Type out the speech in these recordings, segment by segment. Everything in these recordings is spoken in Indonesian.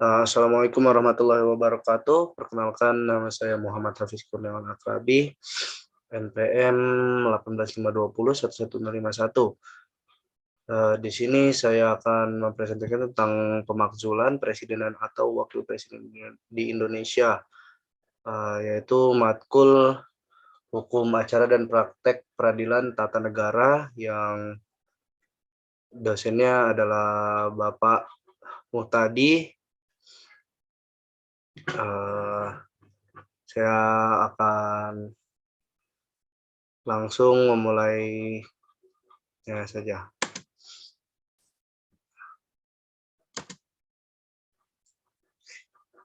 Assalamualaikum warahmatullahi wabarakatuh. Perkenalkan, nama saya Muhammad Hafiz Kurniawan Akrabi, NPM 18520111051. Di sini saya akan mempresentasikan tentang pemakzulan presidenan atau wakil presiden di Indonesia, yaitu matkul hukum acara dan praktek peradilan tata negara yang dosennya adalah Bapak Muhtadi. Saya akan langsung memulainya saja.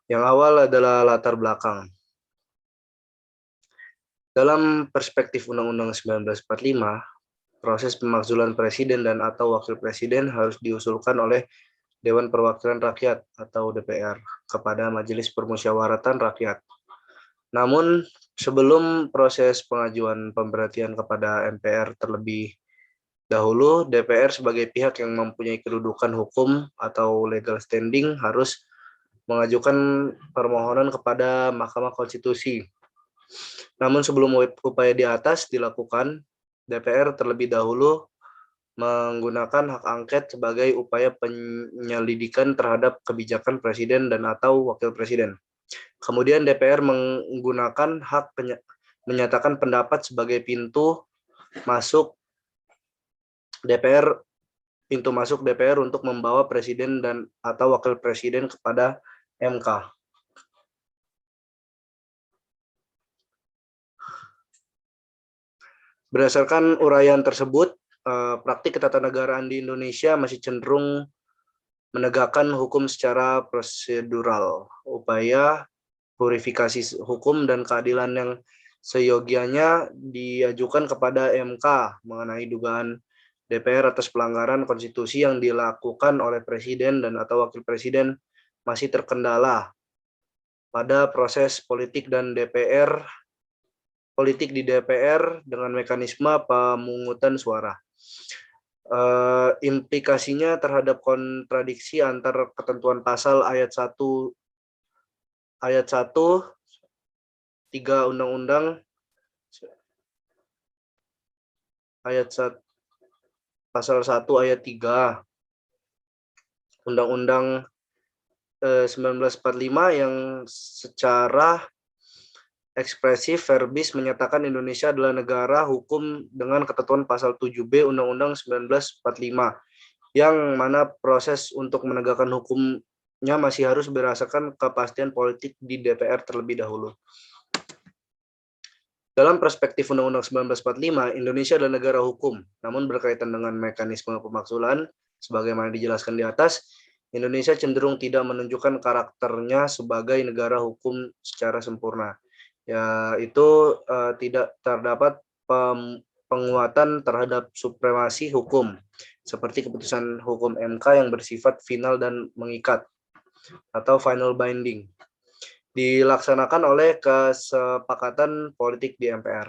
Yang awal adalah latar belakang. Dalam perspektif Undang-Undang 1945, proses pemakzulan presiden dan atau wakil presiden harus diusulkan oleh Dewan Perwakilan Rakyat atau DPR kepada Majelis Permusyawaratan Rakyat. Namun, sebelum proses pengajuan pemberhentian kepada MPR terlebih dahulu, DPR sebagai pihak yang mempunyai kedudukan hukum atau legal standing harus mengajukan permohonan kepada Mahkamah Konstitusi. Namun sebelum upaya di atas dilakukan, DPR terlebih dahulu menggunakan hak angket sebagai upaya penyelidikan terhadap kebijakan presiden dan atau wakil presiden. Kemudian DPR menggunakan hak menyatakan pendapat sebagai pintu masuk DPR untuk membawa presiden dan atau wakil presiden kepada MK. Berdasarkan uraian tersebut, praktik ketatanegaraan di Indonesia masih cenderung menegakkan hukum secara prosedural. Upaya purifikasi hukum dan keadilan yang seyogianya diajukan kepada MK mengenai dugaan DPR atas pelanggaran konstitusi yang dilakukan oleh presiden dan atau wakil presiden masih terkendala pada proses politik di DPR dengan mekanisme pemungutan suara. Implikasinya terhadap kontradiksi antar ketentuan pasal ayat 1 3 Undang-Undang pasal 1 ayat 3 Undang-Undang 1945 yang secara ekspresif verbis menyatakan Indonesia adalah negara hukum dengan ketentuan pasal 7B Undang-Undang 1945, yang mana proses untuk menegakkan hukumnya masih harus berdasarkan kepastian politik di DPR terlebih dahulu. Dalam perspektif Undang-Undang 1945, Indonesia adalah negara hukum, namun berkaitan dengan mekanisme pemakzulan, sebagaimana dijelaskan di atas, Indonesia cenderung tidak menunjukkan karakternya sebagai negara hukum secara sempurna. Yaitu tidak terdapat penguatan terhadap supremasi hukum, seperti keputusan hukum MK yang bersifat final dan mengikat, atau final binding, dilaksanakan oleh kesepakatan politik di MPR.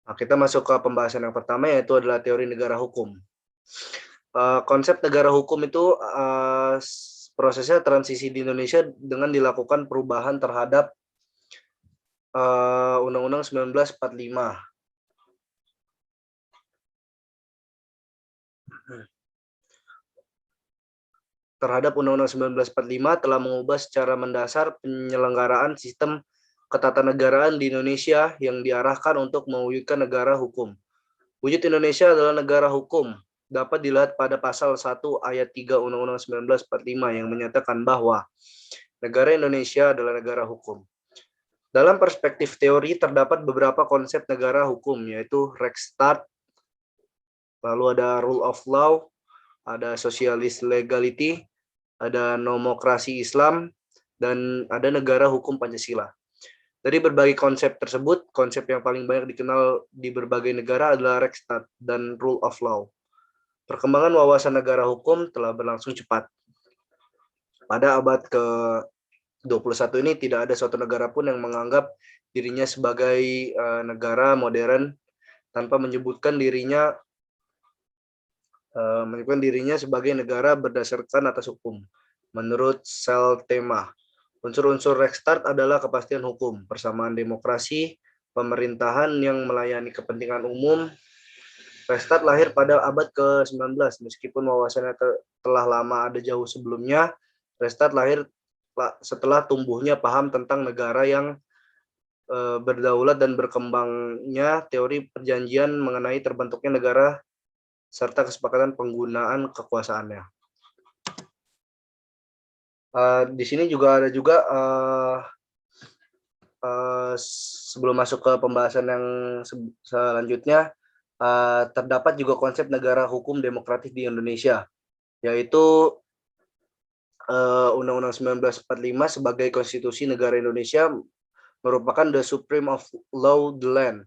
Nah, kita masuk ke pembahasan yang pertama, yaitu adalah teori negara hukum. Konsep negara hukum itu prosesnya transisi di Indonesia dengan dilakukan perubahan terhadap Undang-Undang 1945. Terhadap Undang-Undang 1945 telah mengubah secara mendasar penyelenggaraan sistem ketatanegaraan di Indonesia yang diarahkan untuk mewujudkan negara hukum. Wujud Indonesia adalah negara hukum dapat dilihat pada pasal 1 ayat 3 Undang-Undang 1945 yang menyatakan bahwa negara Indonesia adalah negara hukum. Dalam perspektif teori terdapat beberapa konsep negara hukum, yaitu Rechtsstaat, lalu ada rule of law, ada socialist legality, ada nomokrasi Islam, dan ada negara hukum Pancasila. Dari berbagai konsep tersebut, konsep yang paling banyak dikenal di berbagai negara adalah Rechtsstaat dan rule of law. Perkembangan wawasan negara hukum telah berlangsung cepat. Pada abad ke-21 ini tidak ada suatu negara pun yang menganggap dirinya sebagai negara modern tanpa menyebutkan dirinya sebagai negara berdasarkan atas hukum. Menurut Seltema, unsur-unsur Rekstart adalah kepastian hukum, persamaan demokrasi, pemerintahan yang melayani kepentingan umum. Rekstart lahir pada abad ke-19, meskipun wawasannya telah lama ada jauh sebelumnya. Rekstart lahir setelah tumbuhnya paham tentang negara yang berdaulat dan berkembangnya teori perjanjian mengenai terbentuknya negara serta kesepakatan penggunaan kekuasaannya. Di sini juga ada sebelum masuk ke pembahasan yang selanjutnya, terdapat juga konsep negara hukum demokratis di Indonesia, yaitu Undang-Undang 1945 sebagai konstitusi negara Indonesia merupakan the supreme of law the land.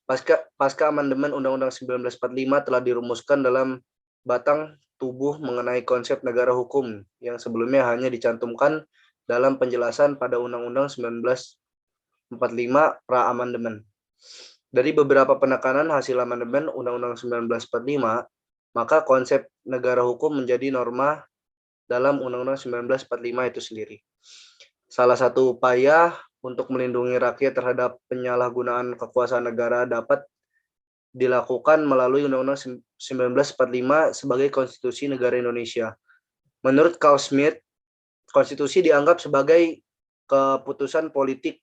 Pasca amandemen Undang-Undang 1945 telah dirumuskan dalam batang tubuh mengenai konsep negara hukum yang sebelumnya hanya dicantumkan dalam penjelasan pada Undang-Undang 1945 pra-amandemen. Dari beberapa penekanan hasil amandemen Undang-Undang 1945, maka konsep negara hukum menjadi norma dalam Undang-Undang 1945 itu sendiri. Salah satu upaya untuk melindungi rakyat terhadap penyalahgunaan kekuasaan negara dapat dilakukan melalui Undang-Undang 1945 sebagai konstitusi negara Indonesia. Menurut Carl Schmitt, konstitusi dianggap sebagai keputusan politik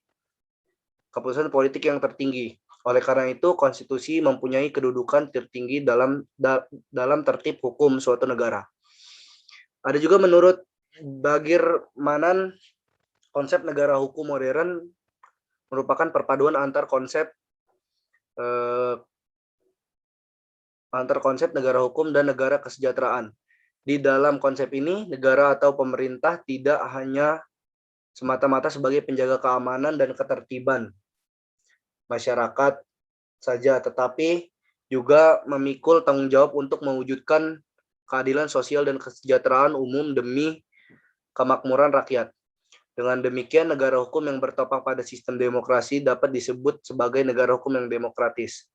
yang tertinggi. Oleh karena itu, konstitusi mempunyai kedudukan tertinggi dalam tertib hukum suatu negara. Ada juga menurut Bagir Manan, konsep negara hukum modern merupakan perpaduan antar konsep negara hukum dan negara kesejahteraan. Di dalam konsep ini, negara atau pemerintah tidak hanya semata-mata sebagai penjaga keamanan dan ketertiban masyarakat saja, tetapi juga memikul tanggung jawab untuk mewujudkan keadilan sosial dan kesejahteraan umum demi kemakmuran rakyat. Dengan demikian, negara hukum yang bertopang pada sistem demokrasi dapat disebut sebagai negara hukum yang demokratis.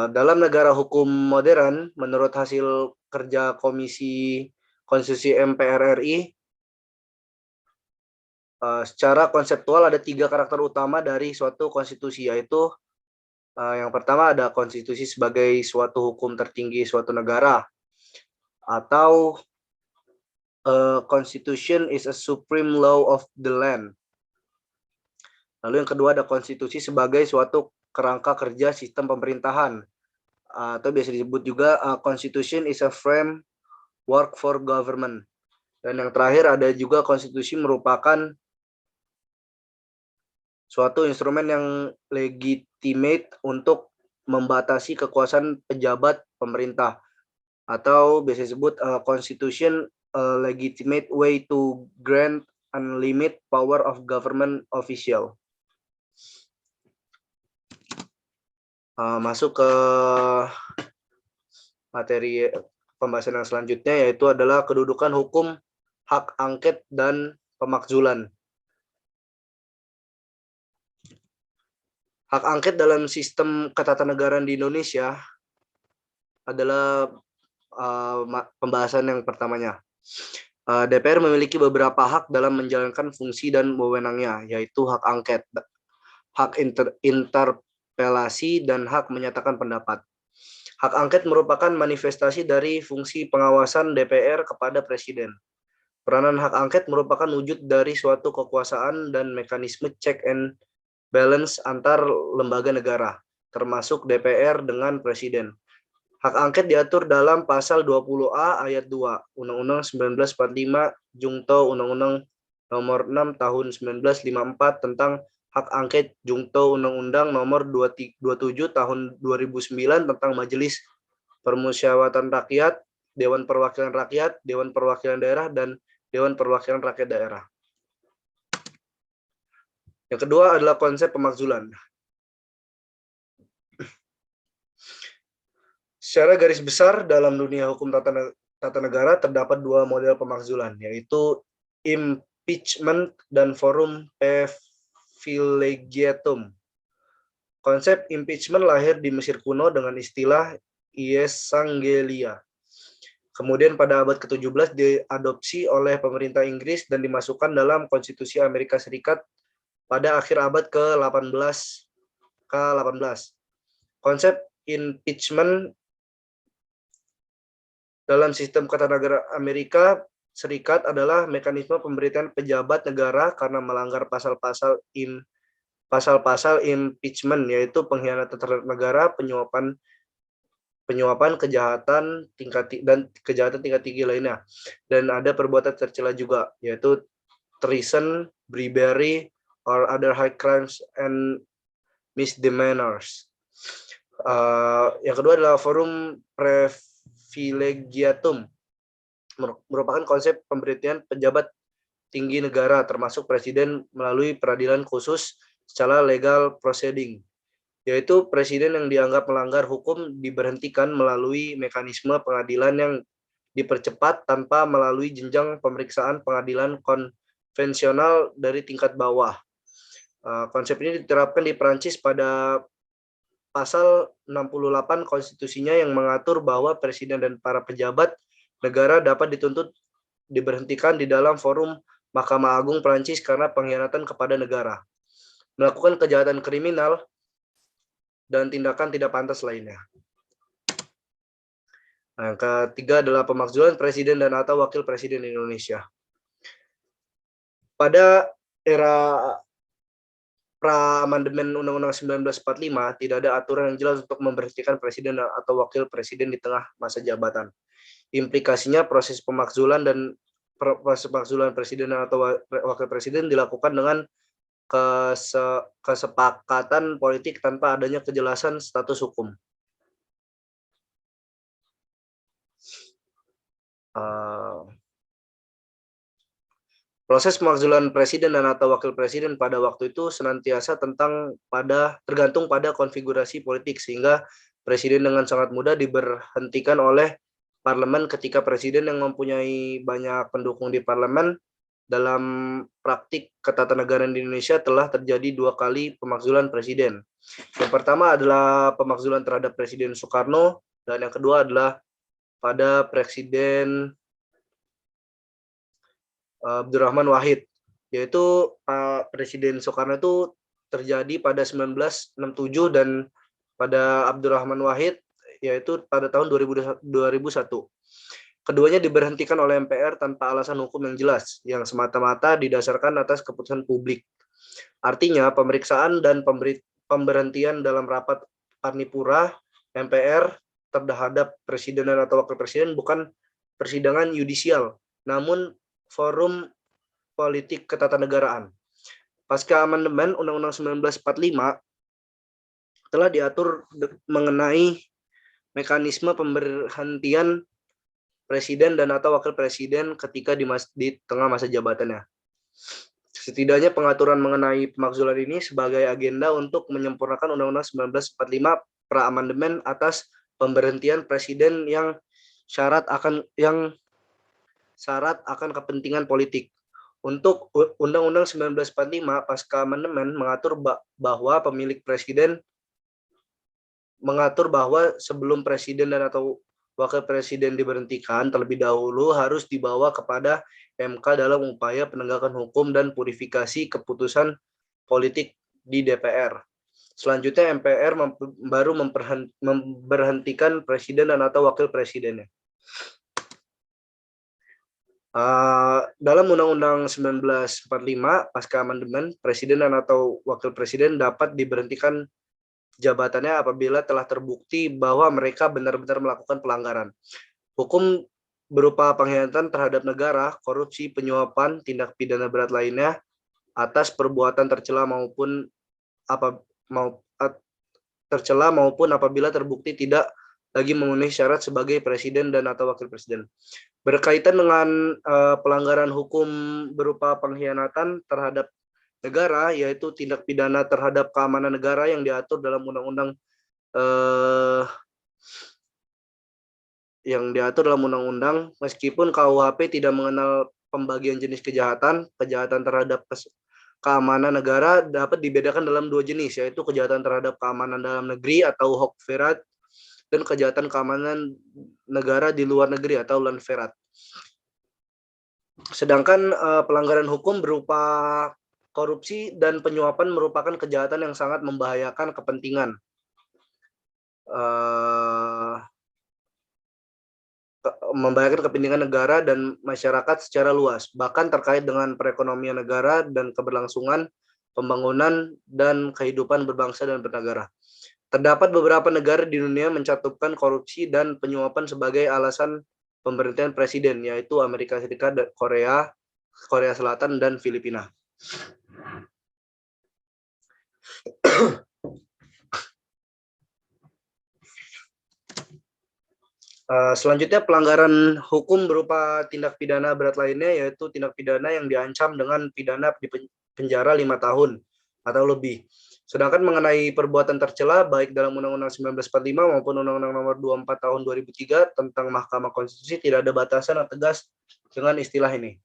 Dalam negara hukum modern, menurut hasil kerja Komisi Konstitusi MPR RI, secara konseptual ada 3 karakter utama dari suatu konstitusi, yaitu yang pertama ada konstitusi sebagai suatu hukum tertinggi suatu negara, atau Constitution is a supreme law of the land. Lalu yang kedua ada konstitusi sebagai suatu kerangka kerja sistem pemerintahan, atau biasa disebut juga Constitution is a framework for government. Dan yang terakhir ada juga konstitusi merupakan suatu instrumen yang legitimate untuk membatasi kekuasaan pejabat pemerintah, atau biasa disebut Constitution a legitimate way to grant unlimited power of government official. Masuk ke materi pembahasan yang selanjutnya, yaitu adalah kedudukan hukum, hak angket, dan pemakzulan. Hak angket dalam sistem ketatanegaraan di Indonesia adalah pembahasan yang pertamanya. DPR memiliki beberapa hak dalam menjalankan fungsi dan wewenangnya, yaitu hak angket, hak interpelasi, dan hak menyatakan pendapat. Hak angket merupakan manifestasi dari fungsi pengawasan DPR kepada Presiden. Peranan hak angket merupakan wujud dari suatu kekuasaan dan mekanisme check and balance antar lembaga negara, termasuk DPR dengan Presiden. Hak angket diatur dalam pasal 20A ayat 2 Undang-Undang 1945 Jungto Undang-Undang Nomor 6 Tahun 1954 tentang hak angket, Jungto Undang-Undang Nomor 27 Tahun 2009 tentang Majelis Permusyawaratan Rakyat, Dewan Perwakilan Rakyat, Dewan Perwakilan Daerah, dan Dewan Perwakilan Rakyat Daerah. Yang kedua adalah konsep pemakzulan. Secara garis besar dalam dunia hukum tata negara terdapat 2 model pemakzulan, yaitu impeachment dan forum privilegiatum. Konsep impeachment lahir di Mesir kuno dengan istilah iesanggelia. Kemudian pada abad ke-17 diadopsi oleh pemerintah Inggris dan dimasukkan dalam Konstitusi Amerika Serikat pada akhir abad ke-18. Konsep impeachment dalam sistem ketatanegaraan Amerika Serikat adalah mekanisme pemberhentian pejabat negara karena melanggar pasal-pasal impeachment, yaitu pengkhianatan terhadap negara, penyuapan, kejahatan tingkat tinggi lainnya. Dan ada perbuatan tercela juga, yaitu treason, bribery, or other high crimes and misdemeanors. Yang kedua adalah forum privilegiatum, merupakan konsep pemberhentian pejabat tinggi negara termasuk presiden melalui peradilan khusus secara legal proceeding, yaitu presiden yang dianggap melanggar hukum diberhentikan melalui mekanisme pengadilan yang dipercepat tanpa melalui jenjang pemeriksaan pengadilan konvensional dari tingkat bawah. Konsep ini diterapkan di Prancis pada pasal 68 konstitusinya yang mengatur bahwa presiden dan para pejabat negara dapat dituntut diberhentikan di dalam forum Mahkamah Agung Prancis karena pengkhianatan kepada negara, melakukan kejahatan kriminal, dan tindakan tidak pantas lainnya. Yang ketiga adalah pemakzulan presiden dan atau wakil presiden Indonesia. Pada era pra-amandemen Undang-Undang 1945, tidak ada aturan yang jelas untuk memberhentikan presiden atau wakil presiden di tengah masa jabatan. Implikasinya proses pemakzulan presiden atau wakil presiden dilakukan dengan kesepakatan politik tanpa adanya kejelasan status hukum. Proses pemakzulan presiden dan atau wakil presiden pada waktu itu senantiasa tergantung pada konfigurasi politik, sehingga presiden dengan sangat mudah diberhentikan oleh parlemen ketika presiden yang mempunyai banyak pendukung di parlemen. Dalam praktik ketatanegaraan di Indonesia telah terjadi 2 kali pemakzulan presiden. Yang pertama adalah pemakzulan terhadap Presiden Soekarno, dan yang kedua adalah pada Presiden Abdurrahman Wahid, yaitu Presiden Soekarno itu terjadi pada 1967 dan pada Abdurrahman Wahid yaitu pada tahun 2001. Keduanya diberhentikan oleh MPR tanpa alasan hukum yang jelas, yang semata-mata didasarkan atas keputusan publik. Artinya, pemeriksaan dan pemberhentian dalam rapat parnipura MPR terhadap presiden atau wakil presiden bukan persidangan yudisial, namun forum politik ketatanegaraan. Pasca amandemen Undang-Undang 1945 telah diatur mengenai mekanisme pemberhentian presiden dan atau wakil presiden ketika di tengah masa jabatannya. Setidaknya pengaturan mengenai pemakzulan ini sebagai agenda untuk menyempurnakan Undang-Undang 1945 pra-amandemen atas pemberhentian presiden yang syarat akan kepentingan politik. Untuk Undang-Undang 1945 pasca amandemen mengatur bahwa sebelum presiden dan atau wakil presiden diberhentikan terlebih dahulu harus dibawa kepada MK dalam upaya penegakan hukum dan purifikasi keputusan politik di DPR. Selanjutnya MPR baru memberhentikan presiden dan atau wakil presidennya. Dalam Undang-Undang 1945 pasca amandemen, presiden dan atau wakil presiden dapat diberhentikan jabatannya apabila telah terbukti bahwa mereka benar-benar melakukan pelanggaran hukum berupa pengkhianatan terhadap negara, korupsi, penyuapan, tindak pidana berat lainnya atas perbuatan tercela maupun apabila terbukti tidak lagi memenuhi syarat sebagai presiden dan atau wakil presiden. Berkaitan dengan pelanggaran hukum berupa pengkhianatan terhadap negara, yaitu tindak pidana terhadap keamanan negara yang diatur dalam undang-undang, meskipun KUHP tidak mengenal pembagian jenis kejahatan terhadap keamanan negara dapat dibedakan dalam dua jenis, yaitu kejahatan terhadap keamanan dalam negeri atau Hoogverraad dan kejahatan keamanan negara di luar negeri atau Landverraad. Sedangkan pelanggaran hukum berupa korupsi dan penyuapan merupakan kejahatan yang sangat membahayakan kepentingan negara dan masyarakat secara luas, bahkan terkait dengan perekonomian negara dan keberlangsungan pembangunan dan kehidupan berbangsa dan bernegara. Terdapat beberapa negara di dunia mencantumkan korupsi dan penyuapan sebagai alasan pemberhentian presiden, yaitu Amerika Serikat, Korea Selatan, dan Filipina. Selanjutnya, pelanggaran hukum berupa tindak pidana berat lainnya, yaitu tindak pidana yang diancam dengan pidana di penjara 5 tahun atau lebih. Sedangkan mengenai perbuatan tercela, baik dalam Undang-Undang 1945 maupun Undang-Undang Nomor 24 Tahun 2003 tentang Mahkamah Konstitusi, tidak ada batasan yang tegas dengan istilah ini.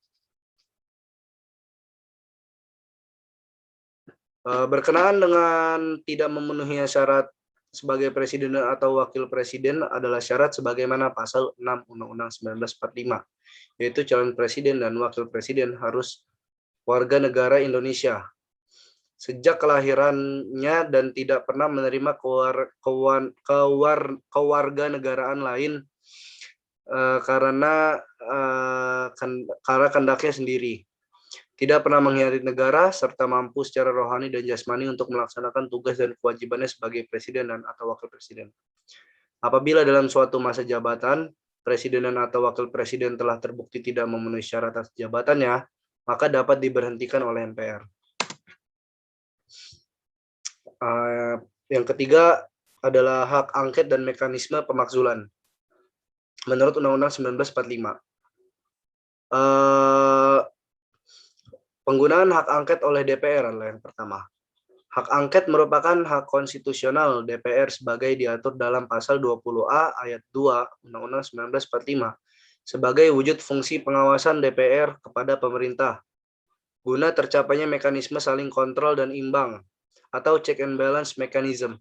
Berkenaan dengan tidak memenuhi syarat sebagai presiden atau wakil presiden adalah syarat sebagaimana pasal 6 Undang-Undang 1945, yaitu calon presiden dan wakil presiden harus warga negara Indonesia sejak kelahirannya dan tidak pernah menerima kewarganegaraan lain karena kehendaknya sendiri, tidak pernah mengkhianati negara, serta mampu secara rohani dan jasmani untuk melaksanakan tugas dan kewajibannya sebagai presiden dan atau wakil presiden. Apabila dalam suatu masa jabatan, presiden dan atau wakil presiden telah terbukti tidak memenuhi syarat atas jabatannya, maka dapat diberhentikan oleh MPR. Yang ketiga adalah hak angket dan mekanisme pemakzulan. Menurut Undang-Undang 1945, penggunaan hak angket oleh DPR adalah yang pertama. Hak angket merupakan hak konstitusional DPR sebagai diatur dalam pasal 20A ayat 2 Undang-Undang 1945 sebagai wujud fungsi pengawasan DPR kepada pemerintah guna tercapainya mekanisme saling kontrol dan imbang atau check and balance mechanism.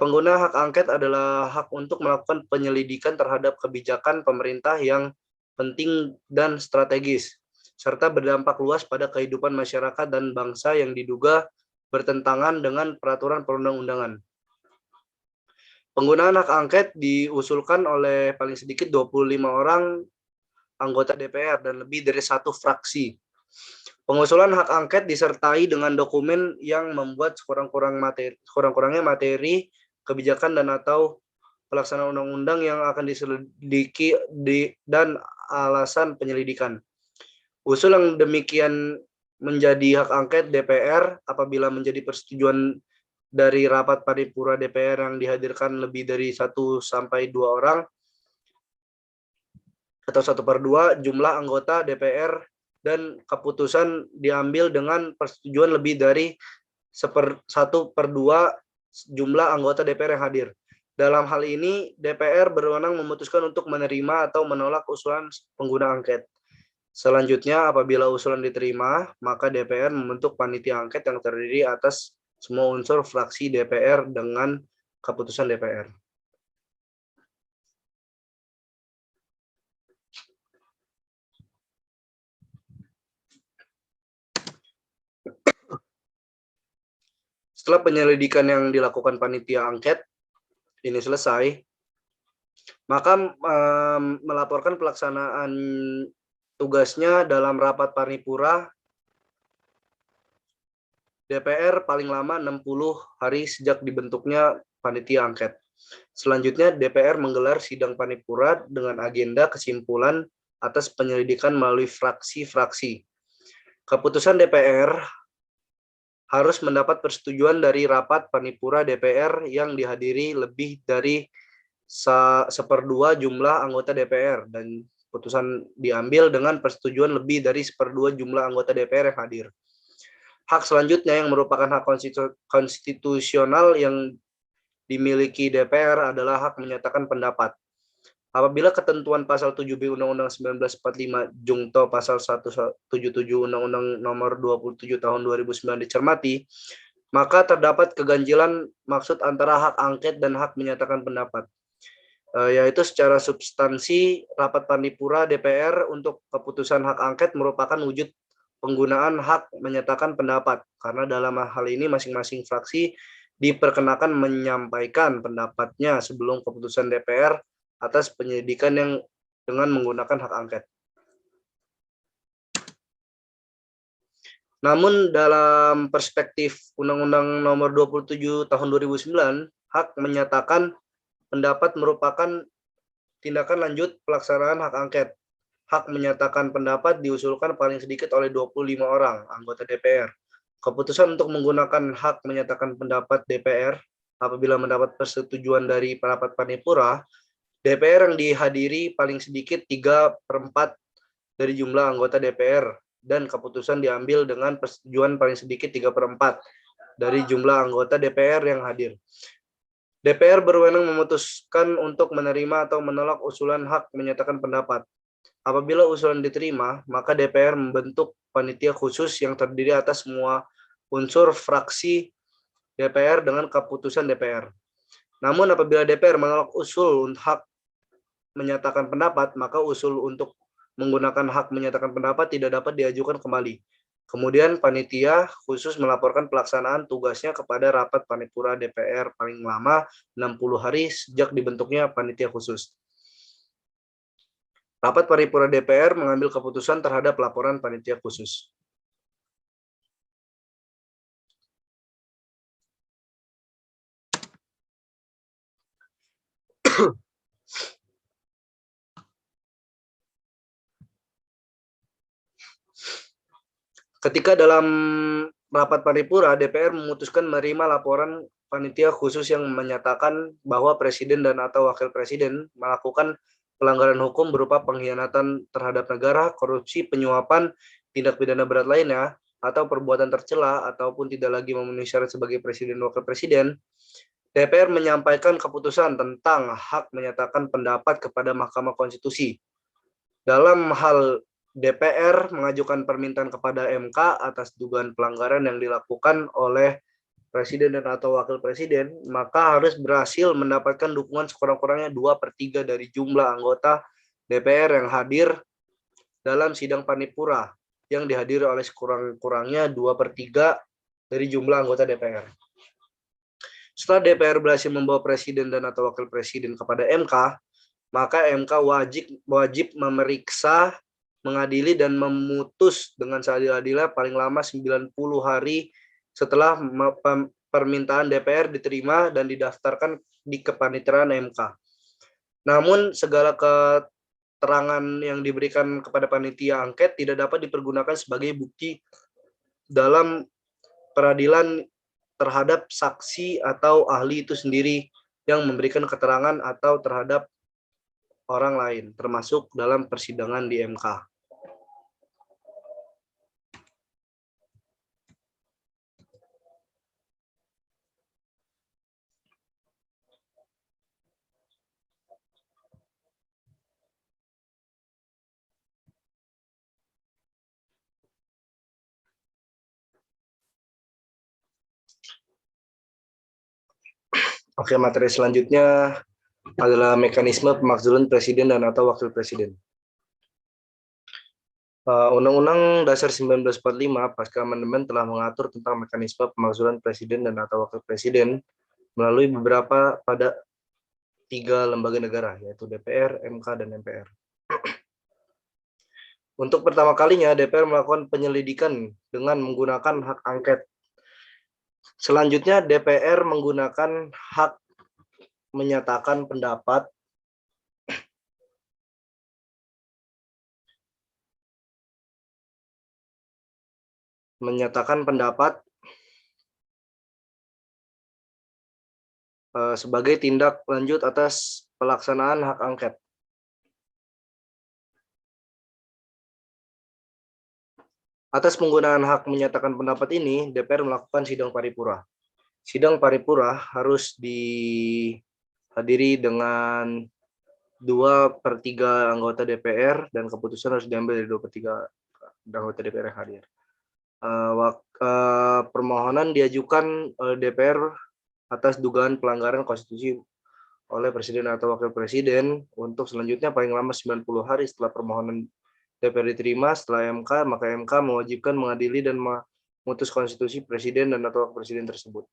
Pengguna hak angket adalah hak untuk melakukan penyelidikan terhadap kebijakan pemerintah yang penting dan strategis, serta berdampak luas pada kehidupan masyarakat dan bangsa yang diduga bertentangan dengan peraturan perundang-undangan. Penggunaan hak angket diusulkan oleh paling sedikit 25 orang anggota DPR dan lebih dari satu fraksi. Pengusulan hak angket disertai dengan dokumen yang membuat sekurang-kurangnya materi, kebijakan dan atau pelaksanaan undang-undang yang akan diselidiki dan alasan penyelidikan. Usul yang demikian menjadi hak angket DPR apabila menjadi persetujuan dari rapat paripurna DPR yang dihadirkan lebih dari 1 sampai 2 orang atau 1/2 jumlah anggota DPR, dan keputusan diambil dengan persetujuan lebih dari 1/2 jumlah anggota DPR yang hadir. Dalam hal ini, DPR berwenang memutuskan untuk menerima atau menolak usulan pengguna angket. Selanjutnya, apabila usulan diterima, maka DPR membentuk panitia angket yang terdiri atas semua unsur fraksi DPR dengan keputusan DPR. Setelah penyelidikan yang dilakukan panitia angket ini selesai, maka melaporkan pelaksanaan tugasnya dalam rapat paripurna DPR paling lama 60 hari sejak dibentuknya panitia angket. Selanjutnya, DPR menggelar sidang paripurna dengan agenda kesimpulan atas penyelidikan melalui fraksi-fraksi. Keputusan DPR harus mendapat persetujuan dari rapat paripurna DPR yang dihadiri lebih dari 1/2 jumlah anggota DPR, dan putusan diambil dengan persetujuan lebih dari 1/2 jumlah anggota DPR yang hadir. Hak selanjutnya yang merupakan hak konstitusional yang dimiliki DPR adalah hak menyatakan pendapat. Apabila ketentuan pasal 7B Undang-Undang 1945 Jungto pasal 177 Undang-Undang Nomor 27 Tahun 2009 dicermati, maka terdapat keganjilan maksud antara hak angket dan hak menyatakan pendapat. Yaitu secara substansi, rapat paripurna DPR untuk keputusan hak angket merupakan wujud penggunaan hak menyatakan pendapat, karena dalam hal ini masing-masing fraksi diperkenakan menyampaikan pendapatnya sebelum keputusan DPR atas penyelidikan yang dengan menggunakan hak angket. Namun dalam perspektif Undang-Undang Nomor 27 Tahun 2009, hak menyatakan pendapat merupakan tindakan lanjut pelaksanaan hak angket. Hak menyatakan pendapat diusulkan paling sedikit oleh 25 orang anggota DPR. Keputusan untuk menggunakan hak menyatakan pendapat DPR apabila mendapat persetujuan dari rapat paripurna, DPR yang dihadiri paling sedikit 3/4 dari jumlah anggota DPR, dan keputusan diambil dengan persetujuan paling sedikit 3/4 dari jumlah anggota DPR yang hadir. DPR berwenang memutuskan untuk menerima atau menolak usulan hak menyatakan pendapat. Apabila usulan diterima, maka DPR membentuk panitia khusus yang terdiri atas semua unsur fraksi DPR dengan keputusan DPR. Namun apabila DPR menolak usul hak menyatakan pendapat, maka usul untuk menggunakan hak menyatakan pendapat tidak dapat diajukan kembali. Kemudian panitia khusus melaporkan pelaksanaan tugasnya kepada rapat paripurna DPR paling lama 60 hari sejak dibentuknya panitia khusus. Rapat paripurna DPR mengambil keputusan terhadap laporan panitia khusus. Ketika dalam rapat paripurna, DPR memutuskan menerima laporan panitia khusus yang menyatakan bahwa presiden dan atau wakil presiden melakukan pelanggaran hukum berupa pengkhianatan terhadap negara, korupsi, penyuapan, tindak pidana berat lainnya, atau perbuatan tercela ataupun tidak lagi memenuhi syarat sebagai presiden dan wakil presiden, DPR menyampaikan keputusan tentang hak menyatakan pendapat kepada Mahkamah Konstitusi. Dalam hal DPR mengajukan permintaan kepada MK atas dugaan pelanggaran yang dilakukan oleh presiden dan atau wakil presiden, maka harus berhasil mendapatkan dukungan sekurang-kurangnya 2/3 dari jumlah anggota DPR yang hadir dalam sidang paripurna, yang dihadiri oleh sekurang-kurangnya 2/3 dari jumlah anggota DPR. Setelah DPR berhasil membawa presiden dan atau wakil presiden kepada MK, maka MK wajib memeriksa, mengadili, dan memutus dengan seadil-adilnya paling lama 90 hari setelah permintaan DPR diterima dan didaftarkan di kepaniteraan MK. Namun segala keterangan yang diberikan kepada panitia angket tidak dapat dipergunakan sebagai bukti dalam peradilan terhadap saksi atau ahli itu sendiri yang memberikan keterangan atau terhadap orang lain, termasuk dalam persidangan di MK. Oke, materi selanjutnya adalah mekanisme pemakzulan presiden dan atau wakil presiden. Undang-Undang Dasar 1945 pasca amandemen telah mengatur tentang mekanisme pemakzulan presiden dan atau wakil presiden melalui beberapa pada 3 lembaga negara, yaitu DPR, MK, dan MPR. Untuk pertama kalinya, DPR melakukan penyelidikan dengan menggunakan hak angket. Selanjutnya, DPR menggunakan hak menyatakan pendapat sebagai tindak lanjut atas pelaksanaan hak angket. Atas penggunaan hak menyatakan pendapat ini, DPR melakukan sidang paripurna. Sidang paripurna harus dihadiri dengan 2/3 anggota DPR dan keputusan harus diambil dari 2/3 anggota DPR yang hadir. Permohonan diajukan oleh DPR atas dugaan pelanggaran konstitusi oleh presiden atau wakil presiden untuk selanjutnya paling lama 90 hari setelah permohonan DPR diterima setelah MK, maka MK mewajibkan mengadili dan memutus konstitusi presiden dan atau wakil presiden tersebut.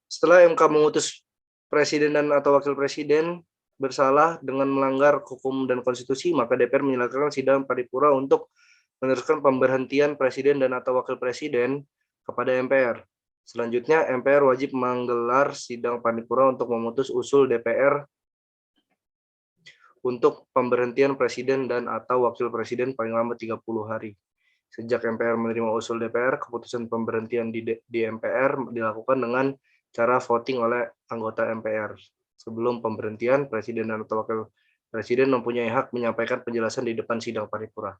Setelah MK memutus presiden dan atau wakil presiden bersalah dengan melanggar hukum dan konstitusi, maka DPR menyelenggarakan sidang paripurna untuk meneruskan pemberhentian presiden dan atau wakil presiden kepada MPR. Selanjutnya, MPR wajib menggelar sidang paripurna untuk memutus usul DPR untuk pemberhentian presiden dan atau wakil presiden paling lambat 30 hari. Sejak MPR menerima usul DPR, keputusan pemberhentian di MPR dilakukan dengan cara voting oleh anggota MPR. Sebelum pemberhentian, presiden dan atau wakil presiden mempunyai hak menyampaikan penjelasan di depan sidang paripurna.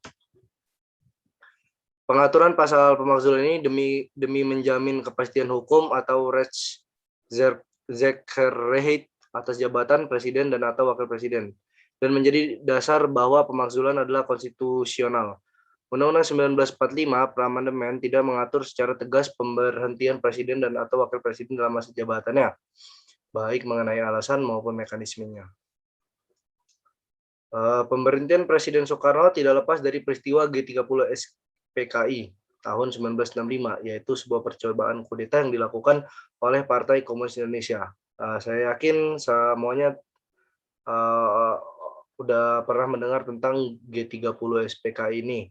Pengaturan pasal pemakzulan ini demi menjamin kepastian hukum atau Rechtszekerheit atas jabatan presiden dan atau wakil presiden, dan menjadi dasar bahwa pemakzulan adalah konstitusional. Undang-Undang 1945 Pramandemen tidak mengatur secara tegas pemberhentian presiden dan atau wakil presiden dalam masa jabatannya, baik mengenai alasan maupun mekanismenya. Pemberhentian Presiden Soekarno tidak lepas dari peristiwa G30 SPKI tahun 1965, yaitu sebuah percobaan kudeta yang dilakukan oleh Partai Komunis Indonesia. Saya yakin semuanya udah pernah mendengar tentang G30 SPKI ini,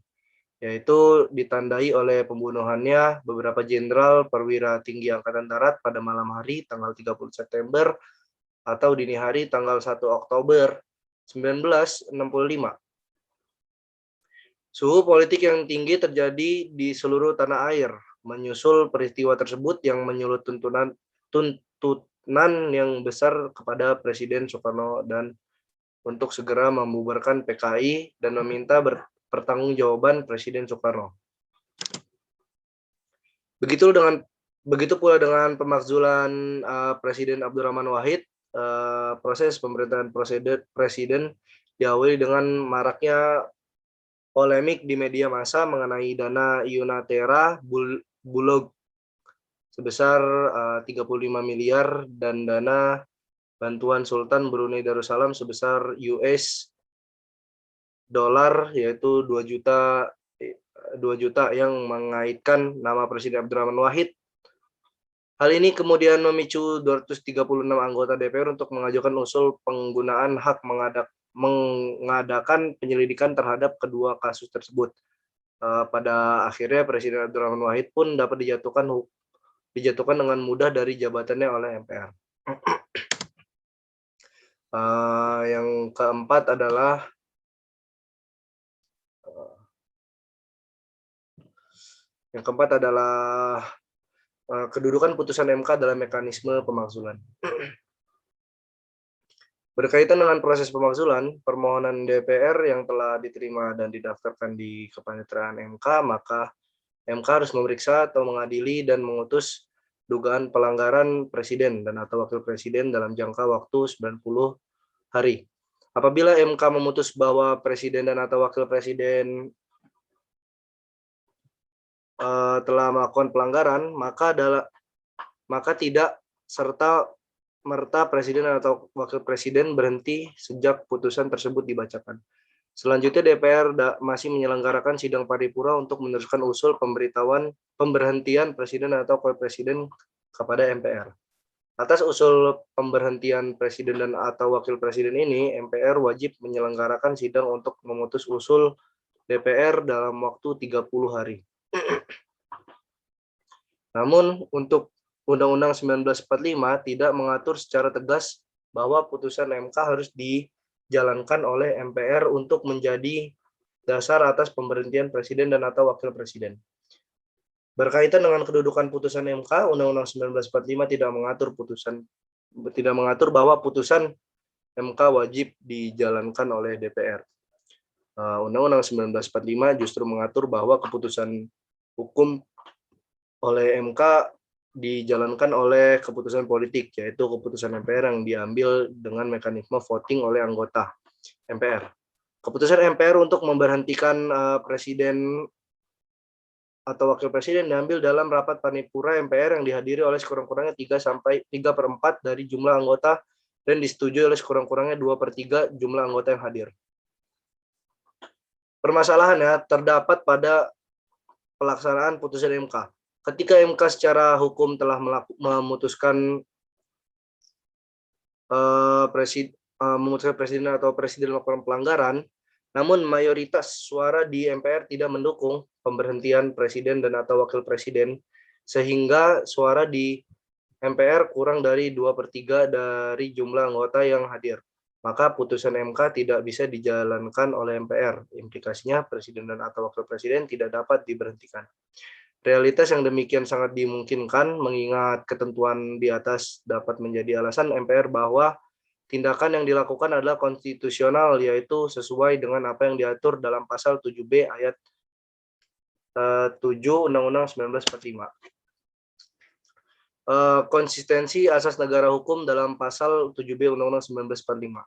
yaitu ditandai oleh pembunuhannya beberapa jenderal perwira tinggi Angkatan Darat pada malam hari tanggal 30 September atau dini hari tanggal 1 Oktober 1965. Suhu politik yang tinggi terjadi di seluruh tanah air menyusul peristiwa tersebut yang menyulut tuntunan yang besar kepada Presiden Soekarno dan untuk segera membubarkan PKI dan meminta pertanggungjawaban Presiden Soekarno. Begitu pula dengan pemakzulan Presiden Abdurrahman Wahid. Proses pemerintahan presiden diawali dengan maraknya polemik di media massa mengenai dana Yunatera Bulog sebesar 35 miliar dan dana bantuan Sultan Brunei Darussalam sebesar US dolar yaitu 2 juta yang mengaitkan nama Presiden Abdurrahman Wahid. Hal ini kemudian memicu 236 anggota DPR untuk mengajukan usul penggunaan hak mengadakan penyelidikan terhadap kedua kasus tersebut. Pada akhirnya Presiden Abdurrahman Wahid pun dapat dijatuhkan dengan mudah dari jabatannya oleh MPR. Yang keempat adalah kedudukan putusan MK dalam mekanisme pemakzulan. Berkaitan dengan proses pemakzulan, permohonan DPR yang telah diterima dan didaftarkan di kepaniteraan MK, maka MK harus memeriksa atau mengadili dan mengutus dugaan pelanggaran presiden dan atau wakil presiden dalam jangka waktu 90 hari. Apabila MK memutus bahwa presiden dan atau wakil presiden telah melakukan pelanggaran, maka tidak serta-merta presiden atau wakil presiden berhenti sejak putusan tersebut dibacakan. Selanjutnya DPR masih menyelenggarakan sidang paripurna untuk meneruskan usul pemberhentian presiden atau wakil presiden kepada MPR. Atas usul pemberhentian presiden dan atau wakil presiden ini, MPR wajib menyelenggarakan sidang untuk memutus usul DPR dalam waktu 30 hari. Namun, untuk Undang-Undang 1945 tidak mengatur secara tegas bahwa putusan MK harus dijalankan oleh MPR untuk menjadi dasar atas pemberhentian presiden dan atau wakil presiden. Berkaitan dengan kedudukan putusan MK, Undang-Undang 1945 tidak mengatur bahwa putusan MK wajib dijalankan oleh DPR. Undang-Undang 1945 justru mengatur bahwa keputusan hukum oleh MK dijalankan oleh keputusan politik, yaitu keputusan MPR yang diambil dengan mekanisme voting oleh anggota MPR. Keputusan MPR untuk memberhentikan presiden atau wakil presiden diambil dalam rapat paripurna MPR yang dihadiri oleh sekurang-kurangnya 3/4 dari jumlah anggota dan disetujui oleh sekurang-kurangnya 2/3 jumlah anggota yang hadir. Permasalahannya terdapat pada pelaksanaan putusan MK. Ketika MK secara hukum telah memutuskan presiden atau presiden melakukan pelanggaran, namun mayoritas suara di MPR tidak mendukung pemberhentian presiden dan atau wakil presiden, sehingga suara di MPR kurang dari 2/3 dari jumlah anggota yang hadir. Maka putusan MK tidak bisa dijalankan oleh MPR. Implikasinya presiden dan atau wakil presiden tidak dapat diberhentikan. Realitas yang demikian sangat dimungkinkan mengingat ketentuan di atas dapat menjadi alasan MPR bahwa tindakan yang dilakukan adalah konstitusional, yaitu sesuai dengan apa yang diatur dalam pasal 7B ayat 7 Undang-Undang 1945. Konsistensi asas negara hukum dalam pasal 7B Undang-Undang 1945.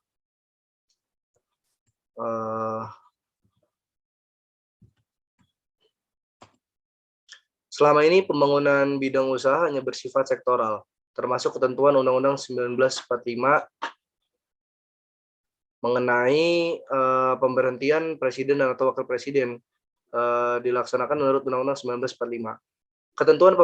Selama ini pembangunan bidang usaha hanya bersifat sektoral, termasuk ketentuan Undang-Undang 1945 mengenai pemberhentian presiden atau wakil presiden dilaksanakan menurut Undang-Undang 1945. Ketentuan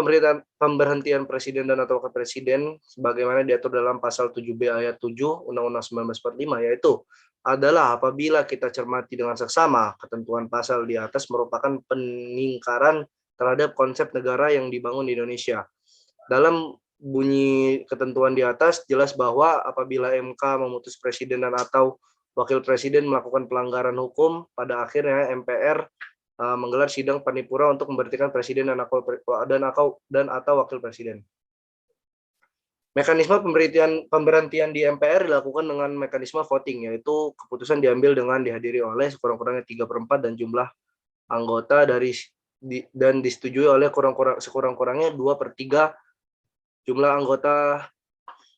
pemberhentian presiden dan atau wakil presiden sebagaimana diatur dalam pasal 7B ayat 7 Undang-Undang 1945 yaitu adalah apabila kita cermati dengan seksama, ketentuan pasal di atas merupakan peningkaran terhadap konsep negara yang dibangun di Indonesia. Dalam bunyi ketentuan di atas jelas bahwa apabila MK memutus presiden dan atau wakil presiden melakukan pelanggaran hukum, pada akhirnya MPR menggelar sidang paripurna untuk memberhentikan presiden dan atau wakil presiden. Mekanisme pemberhentian di MPR dilakukan dengan mekanisme voting, yaitu keputusan diambil dengan dihadiri oleh sekurang-kurangnya 3/4 dan jumlah anggota dan disetujui oleh sekurang-kurangnya 2/3 jumlah anggota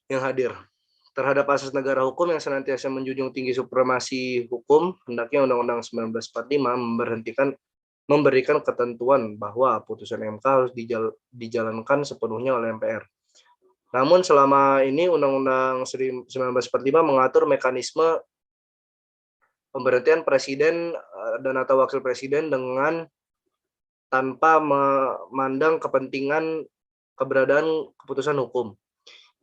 yang hadir. Terhadap asas negara hukum yang senantiasa menjunjung tinggi supremasi hukum, hendaknya Undang-Undang 1945 memberikan ketentuan bahwa putusan MK harus dijalankan sepenuhnya oleh MPR. Namun selama ini Undang-Undang 1945 mengatur mekanisme pemberhentian presiden dan atau wakil presiden dengan tanpa memandang keberadaan keputusan hukum.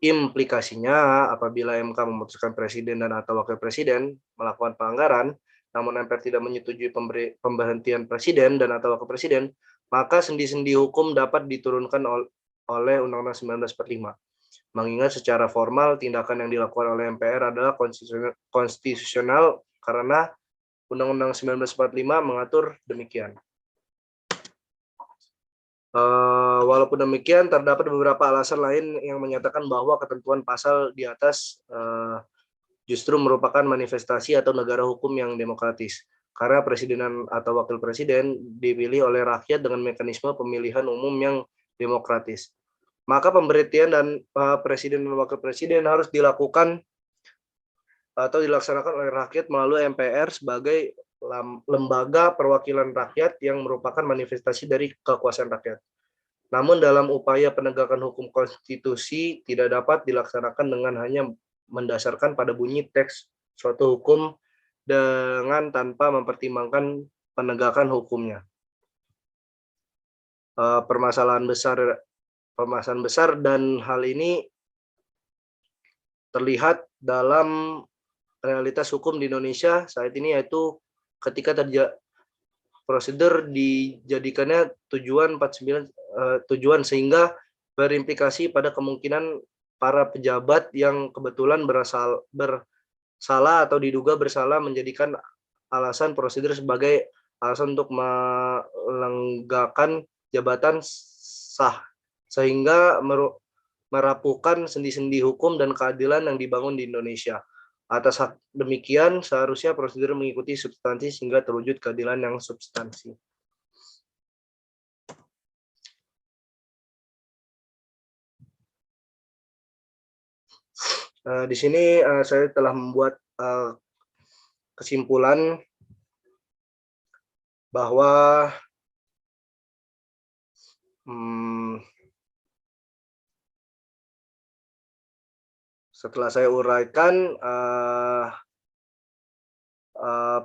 Implikasinya apabila MK memutuskan presiden dan atau wakil presiden melakukan pelanggaran, namun MPR tidak menyetujui pemberhentian presiden dan atau wakil presiden, maka sendi-sendi hukum dapat diturunkan oleh Undang-Undang 1945. Mengingat secara formal tindakan yang dilakukan oleh MPR adalah konstitusional karena Undang-Undang 1945 mengatur demikian. Walaupun demikian, terdapat beberapa alasan lain yang menyatakan bahwa ketentuan pasal di atas justru merupakan manifestasi atau negara hukum yang demokratis. Karena presiden atau wakil presiden dipilih oleh rakyat dengan mekanisme pemilihan umum yang demokratis. Maka pemberhentian dan presiden dan wakil presiden harus dilakukan atau dilaksanakan oleh rakyat melalui MPR sebagai lembaga perwakilan rakyat yang merupakan manifestasi dari kekuasaan rakyat. Namun dalam upaya penegakan hukum konstitusi tidak dapat dilaksanakan dengan hanya mendasarkan pada bunyi teks suatu hukum dengan tanpa mempertimbangkan penegakan hukumnya. Permasalahan besar dan hal ini terlihat dalam realitas hukum di Indonesia saat ini, yaitu ketika prosedur dijadikannya tujuan sehingga berimplikasi pada kemungkinan para pejabat yang kebetulan bersalah atau diduga bersalah menjadikan alasan prosedur sebagai alasan untuk melenggakan jabatan sah, sehingga merapuhkan sendi-sendi hukum dan keadilan yang dibangun di Indonesia. Atas hak demikian, seharusnya prosedur mengikuti substansi sehingga terwujud keadilan yang substansi. Di sini saya telah membuat kesimpulan bahwa setelah saya uraikan,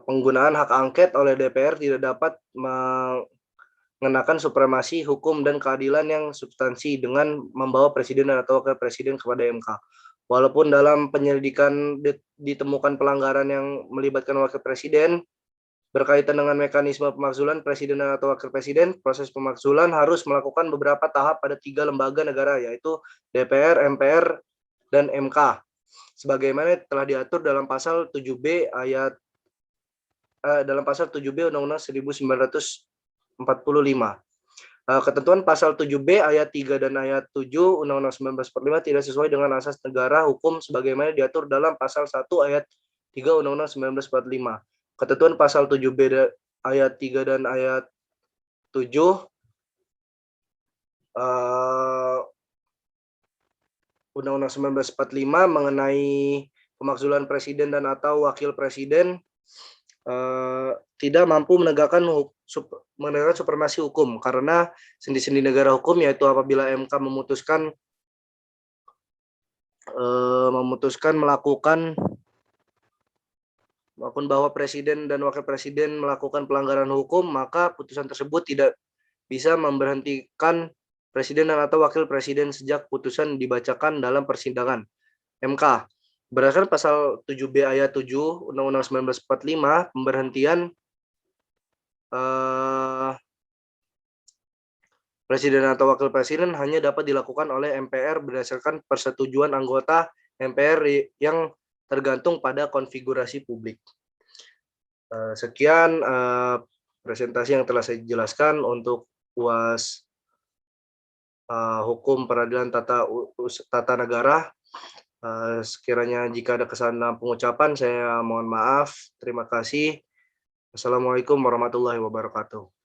penggunaan hak angket oleh DPR tidak dapat mengenakan supremasi hukum dan keadilan yang substansi dengan membawa presiden atau wakil presiden kepada MK. Walaupun dalam penyelidikan ditemukan pelanggaran yang melibatkan wakil presiden, berkaitan dengan mekanisme pemakzulan presiden atau wakil presiden, proses pemakzulan harus melakukan beberapa tahap pada 3 lembaga negara, yaitu DPR, MPR, dan MK. Sebagaimana telah diatur dalam pasal 7B Undang-Undang 1945. Ketentuan pasal 7B ayat 3 dan ayat 7 Undang-Undang 1945 tidak sesuai dengan asas negara hukum sebagaimana diatur dalam pasal 1 ayat 3 Undang-Undang 1945. Ketentuan pasal 7B ayat 3 dan ayat 7 Undang-Undang 1945 mengenai pemakzulan presiden dan atau wakil presiden tidak mampu menegakkan supremasi hukum karena sendi-sendi negara hukum, yaitu apabila MK memutuskan melakukan bahwa presiden dan wakil presiden melakukan pelanggaran hukum, maka putusan tersebut tidak bisa memberhentikan presiden dan atau wakil presiden sejak putusan dibacakan dalam persidangan MK. Berdasarkan pasal 7B ayat 7 Undang-Undang 1945, pemberhentian presiden atau wakil presiden hanya dapat dilakukan oleh MPR berdasarkan persetujuan anggota MPR yang tergantung pada konfigurasi publik. Sekian presentasi yang telah saya jelaskan untuk UAS Hukum Peradilan Tata Negara. Sekiranya jika ada kesalahan pengucapan, saya mohon maaf. Terima kasih. Assalamualaikum warahmatullahi wabarakatuh.